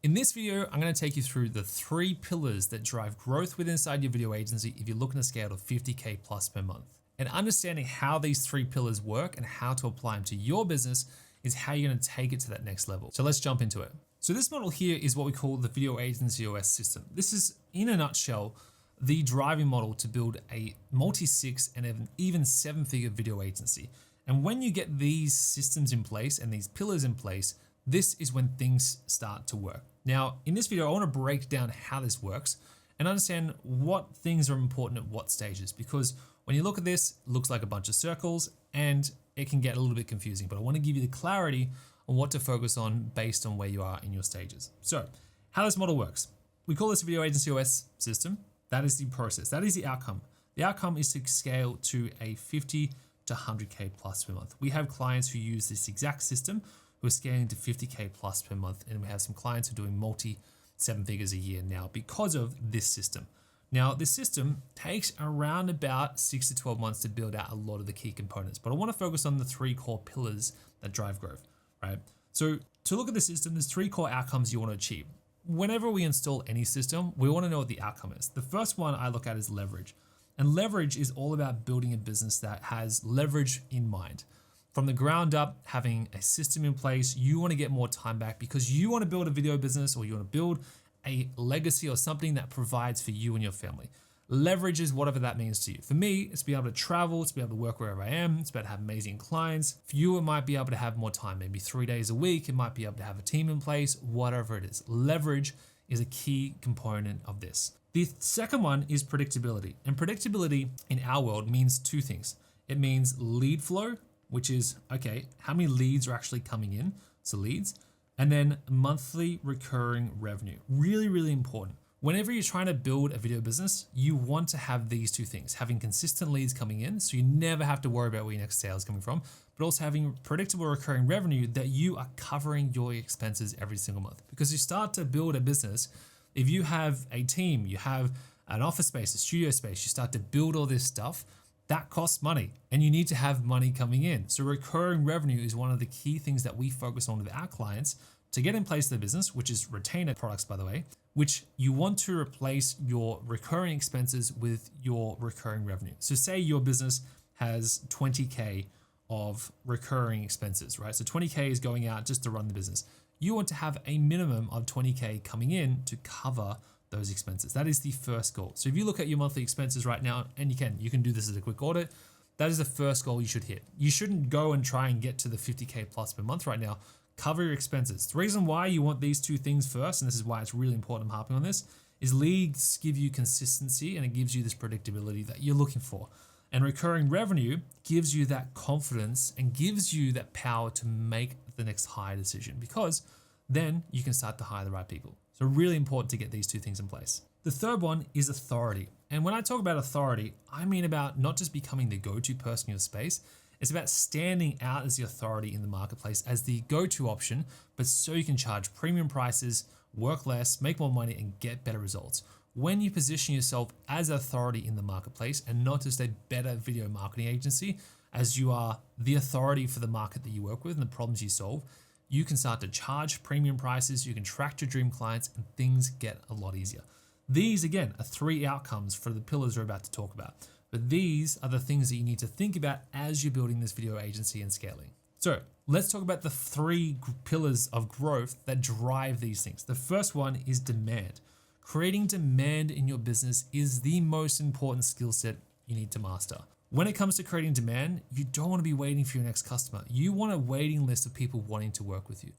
In this video, I'm going to take you through the 3 pillars that drive growth within inside your video agency if you're looking to scale to 50K plus per month. And understanding how these 3 pillars work and how to apply them to your business is how you're going to take it to that next level. So let's jump into it. So this model here is what we call the Video Agency OS system. This is, in a nutshell, the driving model to build a multi-6 and even 7-figure video agency. And when you get these systems in place and these pillars in place, this is when things start to work. Now, in this video, I want to break down how this works and understand what things are important at what stages, because when you look at this, it looks like a bunch of circles and it can get a little bit confusing, but I want to give you the clarity on what to focus on based on where you are in your stages. So how this model works, we call this a Video Agency OS system. That is the process. That is the outcome. The outcome is to scale to a 50 to 100K plus per month. We have clients who use this exact system who are scaling to 50K plus per month. And we have some clients who are doing multi 7 figures a year now because of this system. Now, this system takes around about 6 to 12 months to build out a lot of the key components, but I want to focus on the 3 core pillars that drive growth, right? So to look at the system, there's 3 core outcomes you want to achieve. Whenever we install any system, we want to know what the outcome is. The first one I look at is leverage. And leverage is all about building a business that has leverage in mind. From the ground up, having a system in place, you want to get more time back because you want to build a video business or you want to build a legacy or something that provides for you and your family. Leverage is whatever that means to you. For me, it's to be able to travel, it's to be able to work wherever I am, it's about to have amazing clients. For you, it might be able to have more time, maybe 3 days a week. It might be able to have a team in place, whatever it is. Leverage is a key component of this. The second one is predictability. And predictability in our world means 2 things. It means lead flow, which is, okay, how many leads are actually coming in? So leads. And then monthly recurring revenue. Really, really important. Whenever you're trying to build a video business, you want to have these 2 things, having consistent leads coming in, so you never have to worry about where your next sale is coming from, but also having predictable recurring revenue that you are covering your expenses every single month. Because you start to build a business, if you have a team, you have an office space, a studio space, you start to build all this stuff, that costs money and you need to have money coming in. So recurring revenue is one of the key things that we focus on with our clients to get in place the business, which is retainer products, by the way, which you want to replace your recurring expenses with your recurring revenue. So say your business has 20K of recurring expenses, right? So 20K is going out just to run the business. You want to have a minimum of 20K coming in to cover those expenses. That is the first goal. So if you look at your monthly expenses right now, and you can do this as a quick audit, that is the first goal you should hit. You shouldn't go and try and get to the 50K plus per month right now. Cover your expenses. The reason why you want these 2 things first, and this is why it's really important I'm harping on this, is leads give you consistency and it gives you this predictability that you're looking for. And recurring revenue gives you that confidence and gives you that power to make the next hire decision, because then you can start to hire the right people. So really important to get these 2 things in place. The third one is authority. And when I talk about authority, I mean about not just becoming the go-to person in your space, it's about standing out as the authority in the marketplace as the go-to option, but so you can charge premium prices, work less, make more money, and get better results. When you position yourself as authority in the marketplace and not just a better video marketing agency, as you are the authority for the market that you work with and the problems you solve, you can start to charge premium prices, you can attract your dream clients, and things get a lot easier. These, again, are 3 outcomes for the pillars we're about to talk about. But these are the things that you need to think about as you're building this video agency and scaling. So let's talk about the 3 pillars of growth that drive these things. The first one is demand. Creating demand in your business is the most important skill set you need to master. When it comes to creating demand, you don't want to be waiting for your next customer. You want a waiting list of people wanting to work with you.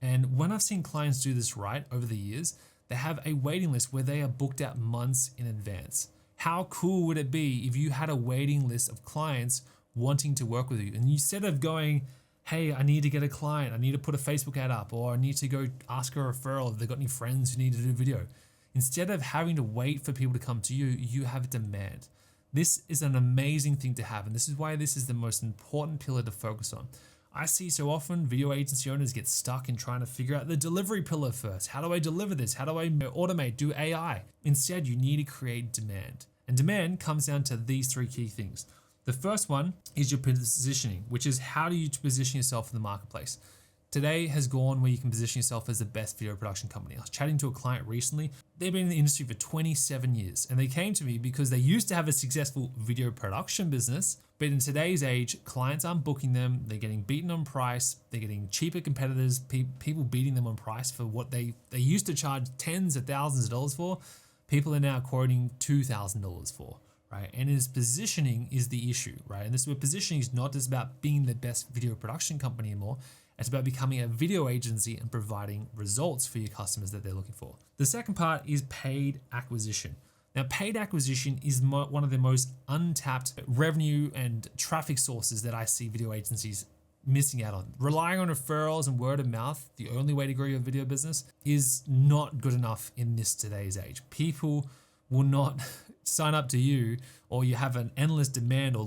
And when I've seen clients do this right over the years, they have a waiting list where they are booked out months in advance. How cool would it be if you had a waiting list of clients wanting to work with you? And instead of going, hey, I need to get a client, I need to put a Facebook ad up, or I need to go ask a referral if they've got any friends who need to do video. Instead of having to wait for people to come to you, you have demand. This is an amazing thing to have. And this is why this is the most important pillar to focus on. I see so often video agency owners get stuck in trying to figure out the delivery pillar first. How do I deliver this? How do I automate, do AI? Instead, you need to create demand. And demand comes down to these 3 key things. The first one is your positioning, which is how do you position yourself in the marketplace? Today has gone where you can position yourself as the best video production company. I was chatting to a client recently. They've been in the industry for 27 years and they came to me because they used to have a successful video production business, but in today's age, clients aren't booking them. They're getting beaten on price. They're getting cheaper competitors, people beating them on price for what they used to charge tens of thousands of dollars for. People are now quoting $2,000 for, right? And his positioning is the issue, right? And this is where positioning is not just about being the best video production company anymore. It's about becoming a video agency and providing results for your customers that they're looking for. The second part is paid acquisition. Now, paid acquisition is one of the most untapped revenue and traffic sources that I see video agencies missing out on. Relying on referrals and word of mouth, the only way to grow your video business, is not good enough in this today's age. People will not sign up to you, or you have an endless demand or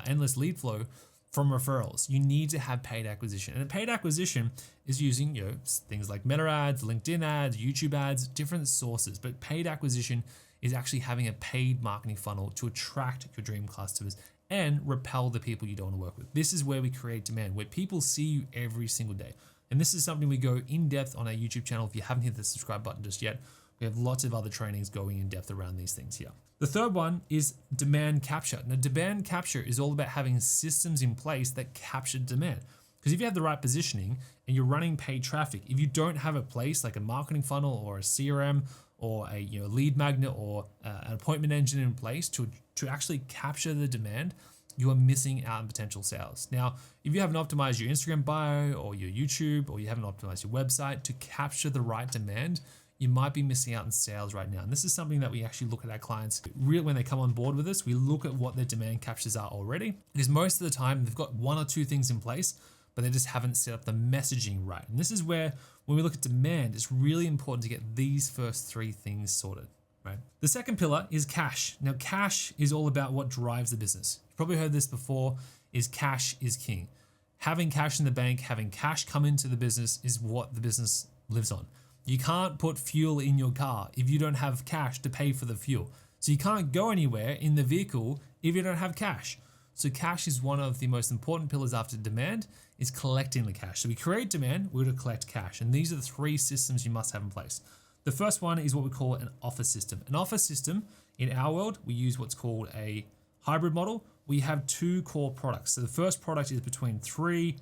endless lead flow from referrals. You need to have paid acquisition. And paid acquisition is using things like Meta ads, LinkedIn ads, YouTube ads, different sources. But paid acquisition is actually having a paid marketing funnel to attract your dream customers and repel the people you don't want to work with. This is where we create demand, where people see you every single day. And this is something we go in depth on our YouTube channel. If you haven't hit the subscribe button just yet, we have lots of other trainings going in depth around these things here. The third one is demand capture. Now, demand capture is all about having systems in place that capture demand. Because if you have the right positioning and you're running paid traffic, if you don't have a place like a marketing funnel or a CRM or a lead magnet or an appointment engine in place to actually capture the demand, you are missing out on potential sales. Now, if you haven't optimized your Instagram bio or your YouTube, or you haven't optimized your website to capture the right demand, you might be missing out on sales right now. And this is something that we actually look at our clients when they come on board with us. We look at what their demand captures are already, because most of the time they've got one or two things in place, but they just haven't set up the messaging right. And this is where, when we look at demand, it's really important to get these first three things sorted, right? The second pillar is cash. Now, cash is all about what drives the business. You've probably heard this before, is cash is king. Having cash in the bank, having cash come into the business is what the business lives on. You can't put fuel in your car if you don't have cash to pay for the fuel. So you can't go anywhere in the vehicle if you don't have cash. So cash is one of the most important pillars after demand, is collecting the cash. So we create demand, we're going to collect cash. And these are the three systems you must have in place. The first one is what we call an offer system. An offer system, in our world, we use what's called a hybrid model. We have two core products. So the first product is between 3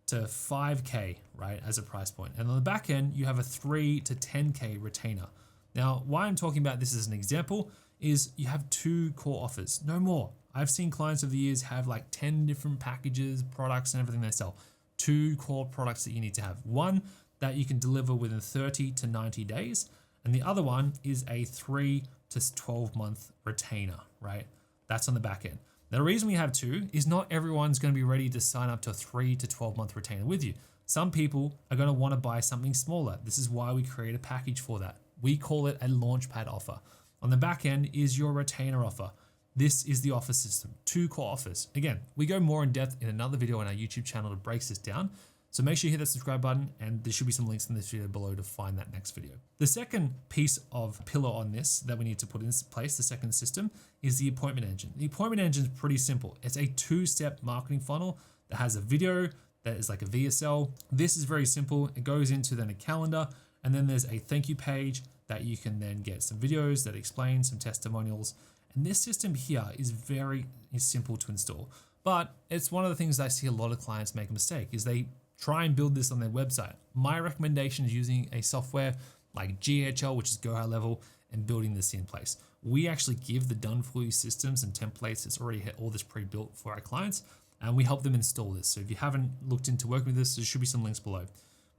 to 5K, right, as a price point. And on the back end, you have a 3 to 10K retainer. Now, why I'm talking about this as an example is you have two core offers, no more. I've seen clients over the years have like 10 different packages, products, and everything they sell. Two core products that you need to have. One that you can deliver within 30 to 90 days. And the other one is a 3 to 12 month retainer, right? That's on the back end. Now, the reason we have two is not everyone's going to be ready to sign up to a 3 to 12 month retainer with you. Some people are going to want to buy something smaller. This is why we create a package for that. We call it a launchpad offer. On the back end is your retainer offer. This is the offer system, two core offers. Again, we go more in depth in another video on our YouTube channel that breaks this down. So make sure you hit that subscribe button, and there should be some links in this video below to find that next video. The second piece of pillar on this that we need to put in place, the second system, is the appointment engine. The appointment engine is pretty simple. It's a two-step marketing funnel that has a video that is like a VSL. This is very simple. It goes into then a calendar, and then there's a thank you page that you can then get some videos that explain some testimonials. And this system here is simple to install, but it's one of the things I see a lot of clients make a mistake is they try and build this on their website. My recommendation is using a software like GHL, which is Go High Level, and building this in place. We actually give the done for you systems and templates that's already had all this pre-built for our clients, and we help them install this. So if you haven't looked into working with this, there should be some links below.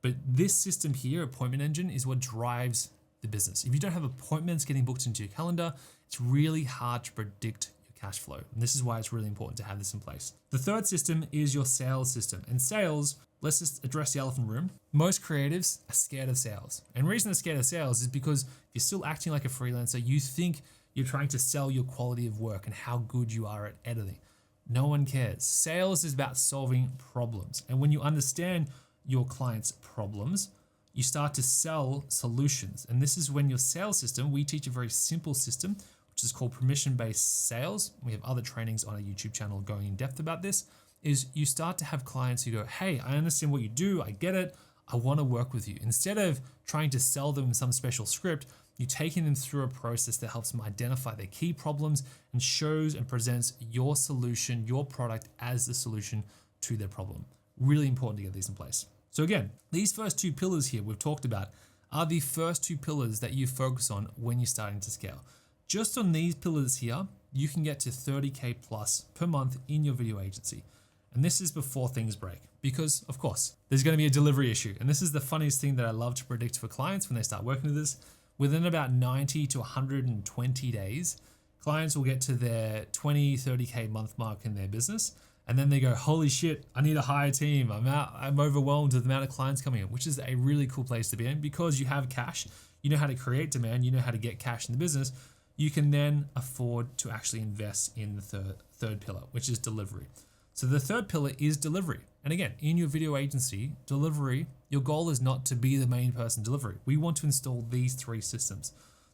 But this system here, appointment engine, is what drives the business. If you don't have appointments getting booked into your calendar, it's really hard to predict your cash flow. And this is why it's really important to have this in place. The third system is your sales system. And sales, let's just address the elephant room. Most creatives are scared of sales. And the reason they're scared of sales is because if you're still acting like a freelancer, you think you're trying to sell your quality of work and how good you are at editing. No one cares. Sales is about solving problems. And when you understand your client's problems, you start to sell solutions. And this is when your sales system, we teach a very simple system, which is called permission-based sales. We have other trainings on our YouTube channel going in depth about this. is you start to have clients who go, hey, I understand what you do. I get it. I want to work with you. Instead of trying to sell them some special script, you're taking them through a process that helps them identify their key problems and shows and presents your solution, your product as the solution to their problem. Really important to get these in place. So again, these first two pillars here we've talked about are the first two pillars that you focus on when you're starting to scale. Just on these pillars here, you can get to 30K plus per month in your video agency. And this is before things break, because of course, there's going to be a delivery issue. And this is the funniest thing that I love to predict for clients when they start working with this. Within about 90 to 120 days, clients will get to their 20, 30K month mark in their business. And then they go, holy shit, I need a higher team. I'm overwhelmed with the amount of clients coming in, which is a really cool place to be in because you have cash, you know how to create demand, you know how to get cash in the business. You can then afford to actually invest in the third pillar, which is delivery. So the third pillar is delivery. And again, in your video agency, delivery, your goal is not to be the main person delivery. We want to install these three systems.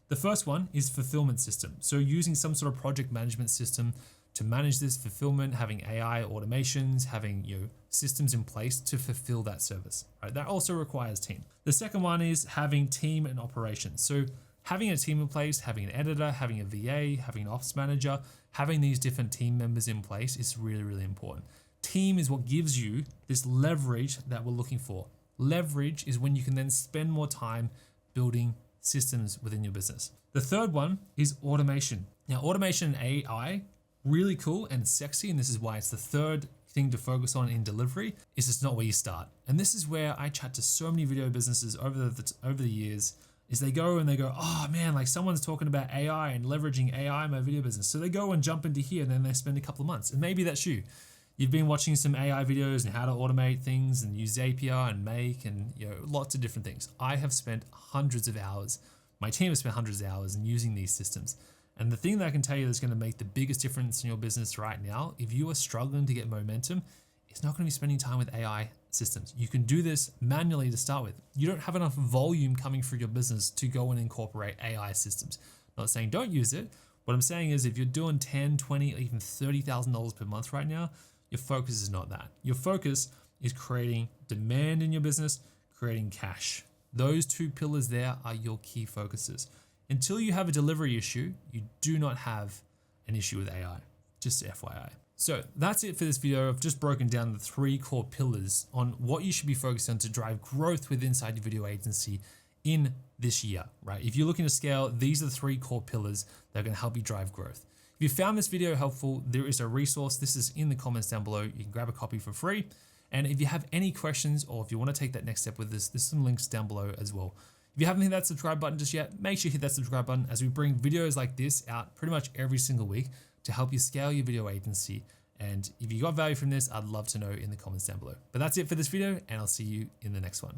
The first one is fulfillment system. So using some sort of project management system to manage this fulfillment, having AI automations, having systems in place to fulfill that service. Right? That also requires team. The second one is having team and operations. So having a team in place, having an editor, having a VA, having an ops manager, having these different team members in place is really, really important. Team is what gives you this leverage that we're looking for. Leverage is when you can then spend more time building systems within your business. The third one is automation. Now, automation and AI, really cool and sexy, and this is why it's the third thing to focus on in delivery, is it's not where you start. And this is where I chat to so many video businesses over the years, is they go and they go, oh man, like someone's talking about AI and leveraging AI in my video business. So they go and jump into here and then they spend a couple of months. And maybe that's you. You've been watching some AI videos and how to automate things and use Zapier and Make and lots of different things. I have spent hundreds of hours, my team has spent hundreds of hours in using these systems. And the thing that I can tell you that's going to make the biggest difference in your business right now, if you are struggling to get momentum, it's not going to be spending time with AI systems. You can do this manually to start with. You don't have enough volume coming through your business to go and incorporate AI systems. I'm not saying don't use it. What I'm saying is if you're doing 10, 20, or even $30,000 per month right now, your focus is not that. Your focus is creating demand in your business, creating cash. Those two pillars there are your key focuses. Until you have a delivery issue, you do not have an issue with AI, just FYI. So that's it for this video. I've just broken down the three core pillars on what you should be focused on to drive growth with inside your video agency in this year, right? If you're looking to scale, these are the three core pillars that are going to help you drive growth. If you found this video helpful, there is a resource. This is in the comments down below. You can grab a copy for free. And if you have any questions or if you want to take that next step with this, there's some links down below as well. If you haven't hit that subscribe button just yet, make sure you hit that subscribe button as we bring videos like this out pretty much every single week to help you scale your video agency. And if you got value from this, I'd love to know in the comments down below. But that's it for this video, and I'll see you in the next one.